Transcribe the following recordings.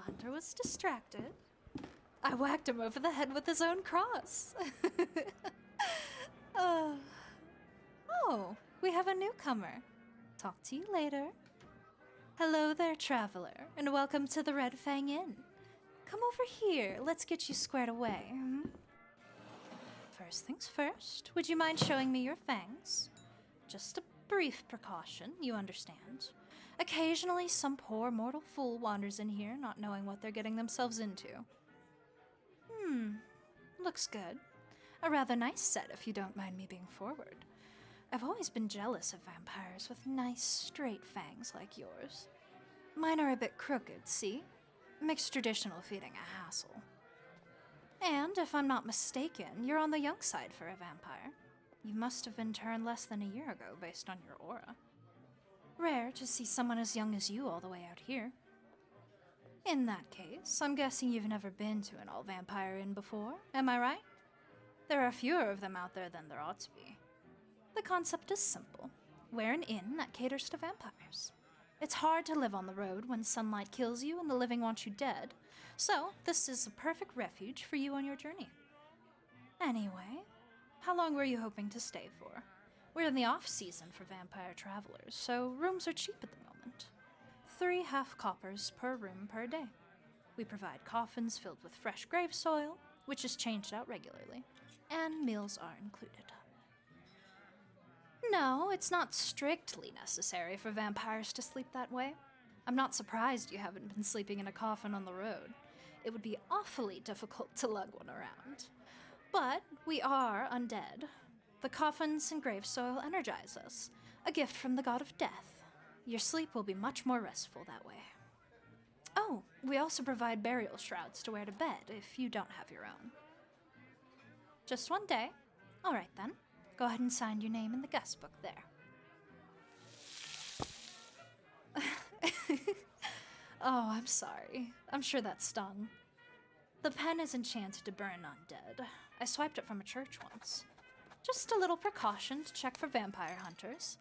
hunter was distracted, I whacked him over the head with his own cross. Oh, we have a newcomer. Talk to you later. Hello there, traveler, and welcome to the Red Fang Inn. Come over here, let's get you squared away. First things first, would you mind showing me your fangs? Just a brief precaution, you understand. Occasionally, some poor mortal fool wanders in here, not knowing what they're getting themselves into. Looks good. A rather nice set, if you don't mind me being forward. I've always been jealous of vampires with nice, straight fangs like yours. Mine are a bit crooked, see? Makes traditional feeding a hassle. And, if I'm not mistaken, you're on the young side for a vampire. You must have been turned less than a year ago, based on your aura. Rare to see someone as young as you all the way out here. In that case, I'm guessing you've never been to an all-vampire inn before, am I right? There are fewer of them out there than there ought to be. The concept is simple. We're an inn that caters to vampires. It's hard to live on the road when sunlight kills you and the living want you dead, so this is a perfect refuge for you on your journey. Anyway, how long were you hoping to stay for? We're in the off-season for vampire travelers, so rooms are cheap at the moment. 3 half coppers per room per day. We provide coffins filled with fresh grave soil, which is changed out regularly, and meals are included. No, it's not strictly necessary for vampires to sleep that way. I'm not surprised you haven't been sleeping in a coffin on the road. It would be awfully difficult to lug one around. But we are undead. The coffins and grave soil energize us, a gift from the god of death. Your sleep will be much more restful that way. Oh, we also provide burial shrouds to wear to bed if you don't have your own. Just one day? All right then. Go ahead and sign your name in the guest book there. Oh, I'm sorry. I'm sure that stung. The pen is enchanted to burn undead. I swiped it from a church once. Just a little precaution to check for vampire hunters.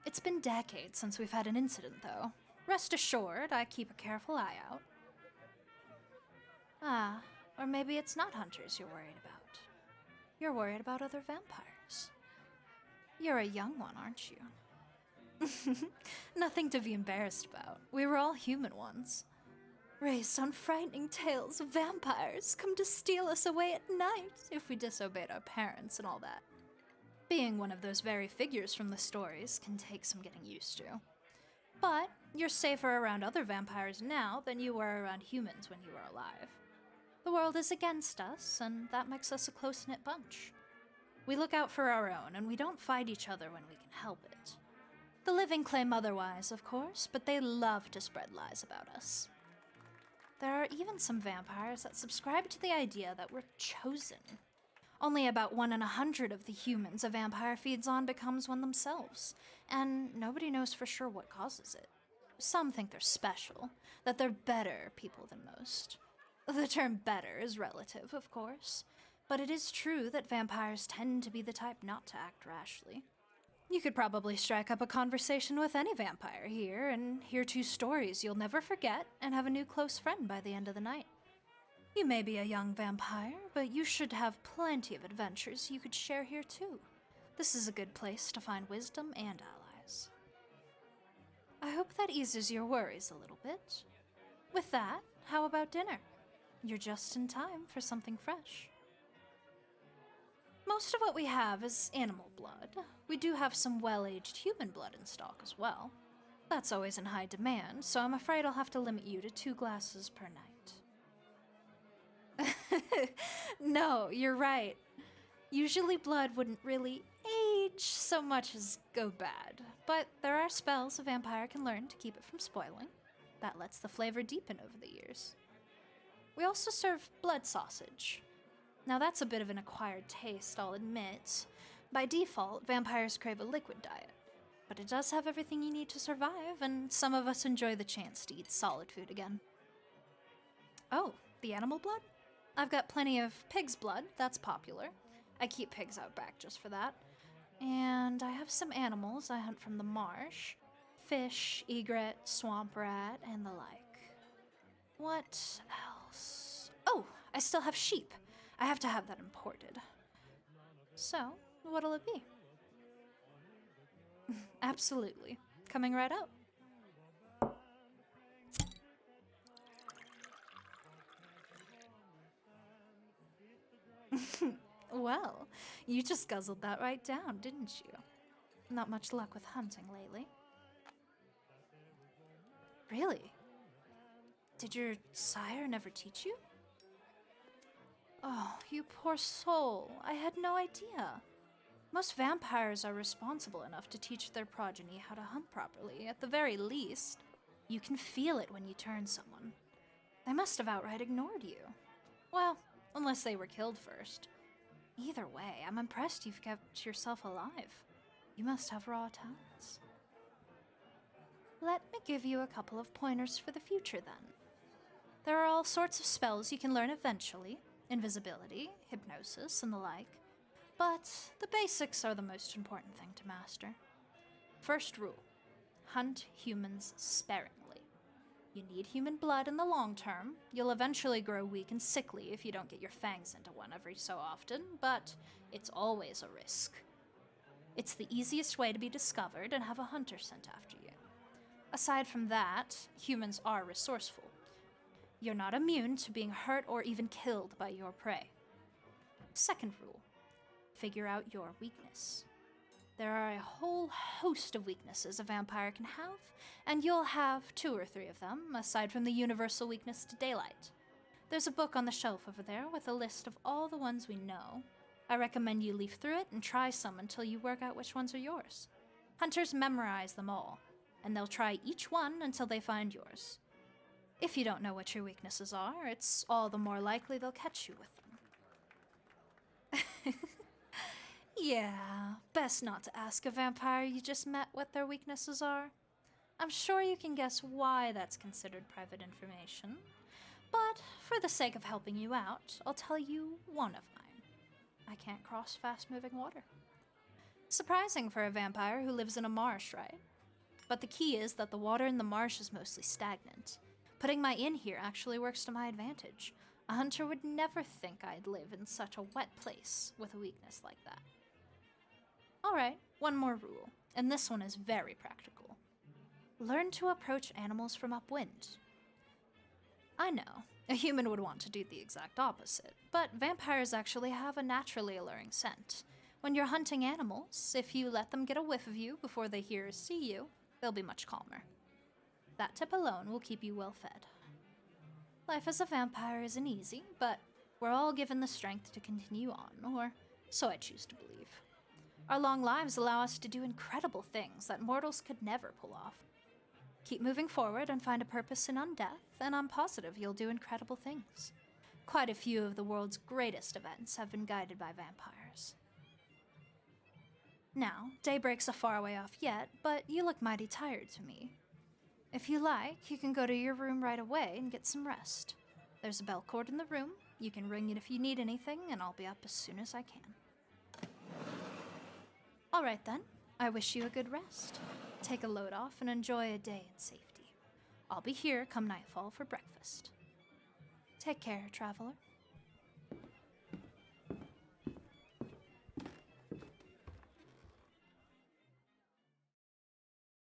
It's been decades since we've had an incident, though. Rest assured, I keep a careful eye out. Ah, or maybe it's not hunters you're worried about. You're worried about other vampires. You're a young one, aren't you? Nothing to be embarrassed about. We were all human once. Raised on frightening tales of vampires come to steal us away at night if we disobeyed our parents and all that. Being one of those very figures from the stories can take some getting used to. But you're safer around other vampires now than you were around humans when you were alive. The world is against us, and that makes us a close-knit bunch. We look out for our own, and we don't fight each other when we can help it. The living claim otherwise, of course, but they love to spread lies about us. There are even some vampires that subscribe to the idea that we're chosen. Only about 1 in 100 of the humans a vampire feeds on becomes one themselves, and nobody knows for sure what causes it. Some think they're special, that they're better people than most. The term better is relative, of course, but it is true that vampires tend to be the type not to act rashly. You could probably strike up a conversation with any vampire here and hear 2 stories you'll never forget and have a new close friend by the end of the night. You may be a young vampire, but you should have plenty of adventures you could share here too. This is a good place to find wisdom and allies. I hope that eases your worries a little bit. With that, how about dinner? You're just in time for something fresh. Most of what we have is animal blood. We do have some well-aged human blood in stock as well. That's always in high demand, so I'm afraid I'll have to limit you to 2 glasses per night. No, you're right. Usually blood wouldn't really age so much as go bad, but there are spells a vampire can learn to keep it from spoiling. That lets the flavor deepen over the years. We also serve blood sausage. Now that's a bit of an acquired taste, I'll admit. By default, vampires crave a liquid diet, but it does have everything you need to survive, and some of us enjoy the chance to eat solid food again. Oh, the animal blood? I've got plenty of pig's blood, that's popular. I keep pigs out back just for that. And I have some animals I hunt from the marsh. Fish, egret, swamp rat, and the like. What else? Oh, I still have sheep. I have to have that imported. So, what'll it be? Absolutely. Coming right up. Well, you just guzzled that right down, didn't you? Not much luck with hunting lately. Really? Did your sire never teach you? Oh, you poor soul. I had no idea. Most vampires are responsible enough to teach their progeny how to hunt properly. At the very least, you can feel it when you turn someone. They must have outright ignored you. Well, unless they were killed first. Either way, I'm impressed you've kept yourself alive. You must have raw talents. Let me give you a couple of pointers for the future, then. There are all sorts of spells you can learn eventually. Invisibility, hypnosis, and the like. But the basics are the most important thing to master. First rule, hunt humans sparingly. You need human blood in the long term. You'll eventually grow weak and sickly if you don't get your fangs into one every so often, but it's always a risk. It's the easiest way to be discovered and have a hunter sent after you. Aside from that, humans are resourceful. You're not immune to being hurt or even killed by your prey. Second rule, figure out your weakness. There are a whole host of weaknesses a vampire can have, and you'll have 2 or 3 of them, aside from the universal weakness to daylight. There's a book on the shelf over there with a list of all the ones we know. I recommend you leaf through it and try some until you work out which ones are yours. Hunters memorize them all, and they'll try each one until they find yours. If you don't know what your weaknesses are, it's all the more likely they'll catch you with them. Yeah, best not to ask a vampire you just met what their weaknesses are. I'm sure you can guess why that's considered private information, but for the sake of helping you out, I'll tell you one of mine. I can't cross fast-moving water. Surprising for a vampire who lives in a marsh, right? But the key is that the water in the marsh is mostly stagnant. Putting my inn here actually works to my advantage. A hunter would never think I'd live in such a wet place with a weakness like that. Alright, one more rule, and this one is very practical. Learn to approach animals from upwind. I know, a human would want to do the exact opposite, but vampires actually have a naturally alluring scent. When you're hunting animals, if you let them get a whiff of you before they hear or see you, they'll be much calmer. That tip alone will keep you well fed. Life as a vampire isn't easy, but we're all given the strength to continue on, or so I choose to believe. Our long lives allow us to do incredible things that mortals could never pull off. Keep moving forward and find a purpose in undeath, and I'm positive you'll do incredible things. Quite a few of the world's greatest events have been guided by vampires. Now, daybreak's a far way off yet, but you look mighty tired to me. If you like, you can go to your room right away and get some rest. There's a bell cord in the room. You can ring it if you need anything, and I'll be up as soon as I can. All right then, I wish you a good rest. Take a load off and enjoy a day in safety. I'll be here come nightfall for breakfast. Take care, traveler.